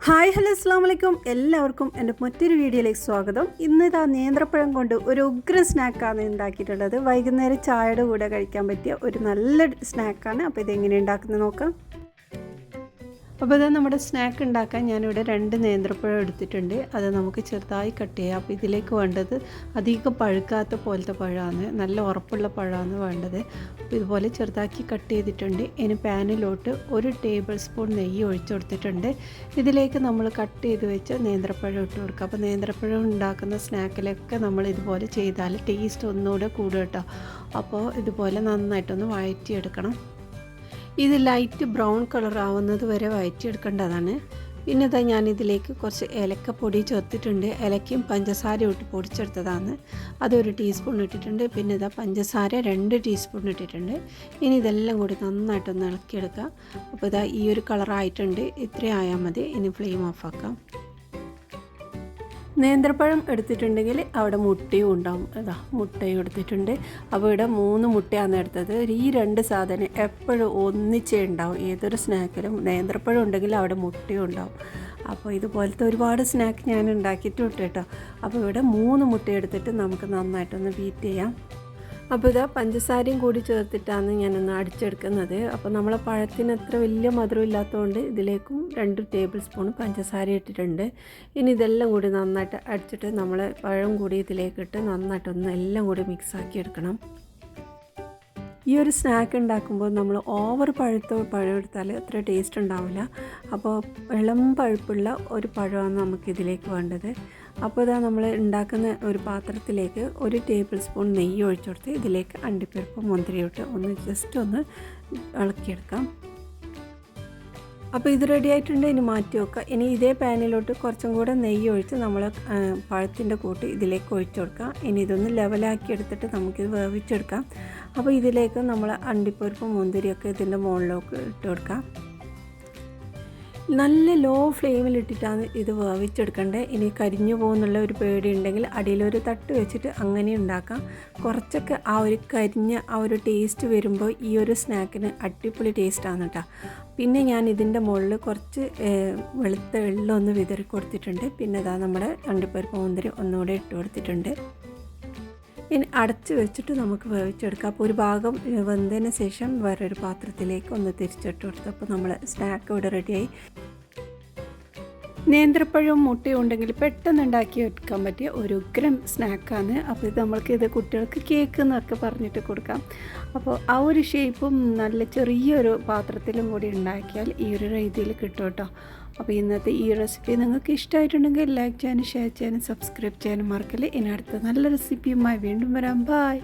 Hi hello അസ്സാം വലൈക്കും എല്ലാവർക്കും എൻ്റെ മറ്റൊരു വീഡിയോയിലേക്ക് സ്വാഗതം. ഇന്ന് ഇതാ നേന്ത്രപ്പഴം കൊണ്ട് ഒരു ഉഗ്ര സ്നാക്കാണ് ഉണ്ടാക്കിയിട്ടുള്ളത്. വൈകുന്നേരം ചായയുടെ കൂടെ കഴിക്കാൻ പറ്റിയ ഒരു നല്ല സ്നാക്കാണ്. അപ്പോൾ ഇതെങ്ങനെ ഉണ്ടാക്കുന്നത് നോക്കാം. അപ്പോൾ ഇത് നമ്മുടെ സ്നാക്ക് ഉണ്ടാക്കാൻ ഞാനിവിടെ 2 നേന്ത്രപ്പഴം എടുത്തിട്ടുണ്ട്. അത് നമുക്ക് ചെറുതായി കട്ട് ചെയ്യാം. അപ്പോൾ ഇതിലേക്ക് വേണ്ടത് അധികം പഴുക്കാത്ത പോലത്തെ പഴമാണ്, നല്ല ഉറപ്പുള്ള പഴമാണ് വേണ്ടത്. അപ്പോൾ ഇതുപോലെ ചെറുതാക്കി കട്ട് ചെയ്തിട്ടുണ്ട്. ഇനി പാനിലോട്ട് 1 ടേബിൾ സ്പൂൺ നെയ്യ് ഒഴിച്ചു കൊടുത്തിട്ടുണ്ട്. ഇതിലേക്ക് നമ്മൾ കട്ട് ചെയ്ത് വെച്ച നേന്ത്രപ്പഴം ഇട്ട് കൊടുക്കുക. അപ്പോൾ നേന്ത്രപ്പഴം ഉണ്ടാക്കുന്ന സ്നാക്കിലൊക്കെ നമ്മൾ ഇതുപോലെ ചെയ്താൽ ടേസ്റ്റ് ഒന്നുകൂടെ കൂടും കേട്ടോ. അപ്പോൾ ഇതുപോലെ നന്നായിട്ടൊന്ന് വഴറ്റിയെടുക്കണം. ഇത് ലൈറ്റ് ബ്രൗൺ കളർ ആവുന്നത് വരെ വഴറ്റിയെടുക്കേണ്ടതാണ്. പിന്നെ ഇതാ ഞാനിതിലേക്ക് കുറച്ച് ഏലക്കപ്പൊടി ചേർത്തിട്ടുണ്ട്. ഏലക്കയും പഞ്ചസാരയും ഇട്ട് പൊടിച്ചെടുത്തതാണ്. അതൊരു ടീസ്പൂൺ ഇട്ടിട്ടുണ്ട്. പിന്നെ ഇതാ പഞ്ചസാര 2 ടീസ്പൂൺ ഇട്ടിട്ടുണ്ട്. ഇനി ഇതെല്ലാം കൂടി നന്നായിട്ടൊന്ന് ഇളക്കിയെടുക്കുക. അപ്പോൾ ഇതാ ഈ ഒരു കളറായിട്ടുണ്ട്. ഇത്രയും ആയാൽ മതി. ഇനി ഫ്ലെയിം ഓഫാക്കാം. നേന്ത്രപ്പഴം എടുത്തിട്ടുണ്ടെങ്കിൽ അവിടെ മുട്ടയും ഉണ്ടാവും. അതാ മുട്ടയും എടുത്തിട്ടുണ്ട്. അപ്പോൾ ഇവിടെ 3 മുട്ടയാണ് എടുത്തത്. ഈ 2 സാധനം എപ്പോഴും ഒന്നിച്ചേ ഉണ്ടാവും. ഏതൊരു സ്നാക്കിലും നേന്ത്രപ്പഴം ഉണ്ടെങ്കിൽ അവിടെ മുട്ടയും ഉണ്ടാവും. അപ്പോൾ ഇതുപോലത്തെ ഒരുപാട് സ്നാക്ക് ഞാൻ ഉണ്ടാക്കിയിട്ടുണ്ട് കേട്ടോ. അപ്പോൾ ഇവിടെ 3 മുട്ട എടുത്തിട്ട് നമുക്ക് നന്നായിട്ടൊന്ന് ബീറ്റ് ചെയ്യാം. അപ്പോൾ ഇതാ പഞ്ചസാരയും കൂടി ചേർത്തിട്ടാണ് ഞാനൊന്ന് അടിച്ചെടുക്കുന്നത്. അപ്പോൾ നമ്മളെ പഴത്തിന് അത്ര വലിയ മധുരം ഇല്ലാത്തതുകൊണ്ട് ഇതിലേക്കും 2 ടേബിൾ സ്പൂൺ പഞ്ചസാര ഇട്ടിട്ടുണ്ട്. ഇനി ഇതെല്ലാം കൂടി നന്നായിട്ട് അടിച്ചിട്ട് നമ്മൾ പഴം കൂടി ഇതിലേക്കിട്ട് നന്നായിട്ടൊന്ന് എല്ലാം കൂടി മിക്സാക്കി എടുക്കണം. ഈ ഒരു സ്നാക്ക് ഉണ്ടാക്കുമ്പോൾ നമ്മൾ ഓവർ പഴം എടുത്താൽ അത്ര ടേസ്റ്റ് ഉണ്ടാവില്ല. അപ്പോൾ ഇളം പഴുപ്പുള്ള ഒരു പഴമാണ് നമുക്കിതിലേക്ക് വേണ്ടത്. അപ്പോൾ ഇതാ നമ്മൾ ഉണ്ടാക്കുന്ന ഒരു പാത്രത്തിലേക്ക് 1 ടേബിൾ സ്പൂൺ നെയ്യ് ഒഴിച്ചു കൊടുത്ത് ഇതിലേക്ക് അണ്ടിപ്പരിപ്പ് മുന്തിരിയിട്ട് ഒന്ന് ജസ്റ്റ് ഒന്ന് ഇളക്കിയെടുക്കാം. അപ്പോൾ ഇത് റെഡി ആയിട്ടുണ്ട്. ഇനി മാറ്റി വെക്കുക. ഇനി ഇതേ പാനിലോട്ട് കുറച്ചും കൂടെ നെയ്യ് ഒഴിച്ച് നമ്മൾ പഴത്തിൻ്റെ കൂട്ട് ഇതിലേക്ക് ഒഴിച്ചു കൊടുക്കാം. ഇനി ഇതൊന്ന് ലെവലാക്കി എടുത്തിട്ട് നമുക്കിത് വേവിച്ചെടുക്കാം. അപ്പോൾ ഇതിലേക്ക് നമ്മൾ അണ്ടിപ്പരിപ്പും മുന്തിരിയൊക്കെ ഇതിൻ്റെ മുകളിലേക്ക് ഇട്ട് കൊടുക്കാം. നല്ല ലോ ഫ്ലെയിമിലിട്ടിട്ടാണ് ഇത് വേവിച്ചെടുക്കേണ്ടത്. ഇനി കരിഞ്ഞു പോകുന്നുള്ള ഒരു പേടി ഉണ്ടെങ്കിൽ അടിയിലൊരു തട്ട് വെച്ചിട്ട് അങ്ങനെ ഉണ്ടാക്കാം. കുറച്ചൊക്കെ ആ ഒരു കരിഞ്ഞ ആ ഒരു ടേസ്റ്റ് വരുമ്പോൾ ഈ ഒരു സ്നാക്കിന് അടിപൊളി ടേസ്റ്റാണ് കേട്ടോ. പിന്നെ ഞാൻ ഇതിൻ്റെ മുകളിൽ കുറച്ച് വെളുത്ത എള്ള് ഒന്ന് വിതറി കൊടുത്തിട്ടുണ്ട്. പിന്നെ ഇതാ നമ്മുടെ അണ്ടിപ്പരിപ്പ് മുന്തിരി ഒന്നുകൂടെ ഇട്ട് കൊടുത്തിട്ടുണ്ട്. ഇനി അടച്ച് വെച്ചിട്ട് നമുക്ക് വേവിച്ചെടുക്കാം. അപ്പോൾ ഒരു ഭാഗം വെന്തതിന് ശേഷം വേറൊരു പാത്രത്തിലേക്ക് ഒന്ന് തിരിച്ചിട്ട് കൊടുത്തു. അപ്പോൾ നമ്മൾ സ്നാക്ക് ഇവിടെ റെഡിയായി. നേന്ത്രപ്പഴവും മുട്ടയും ഉണ്ടെങ്കിൽ പെട്ടെന്ന് ഉണ്ടാക്കി എടുക്കാൻ പറ്റിയ ഒരു ഉഗ്രം സ്നാക്കാണ്. അപ്പോൾ ഇത് നമ്മൾക്കിത് കുട്ടികൾക്ക് കേക്ക് എന്നൊക്കെ പറഞ്ഞിട്ട് കൊടുക്കാം. അപ്പോൾ ആ ഒരു ഷേപ്പും നല്ല ചെറിയൊരു പാത്രത്തിലും കൂടി ഉണ്ടാക്കിയാൽ ഈ ഒരു രീതിയിൽ കിട്ടും കേട്ടോ. അപ്പോൾ ഇന്നത്തെ ഈ റെസിപ്പി നിങ്ങൾക്ക് ഇഷ്ടമായിട്ടുണ്ടെങ്കിൽ ലൈക്ക് ചെയ്യാനും ഷെയർ ചെയ്യാനും സബ്സ്ക്രൈബ് ചെയ്യാനും മറക്കല്ലേ. ഇനി അടുത്ത നല്ല റെസിപ്പിയുമായി വീണ്ടും വരാം. ബൈ.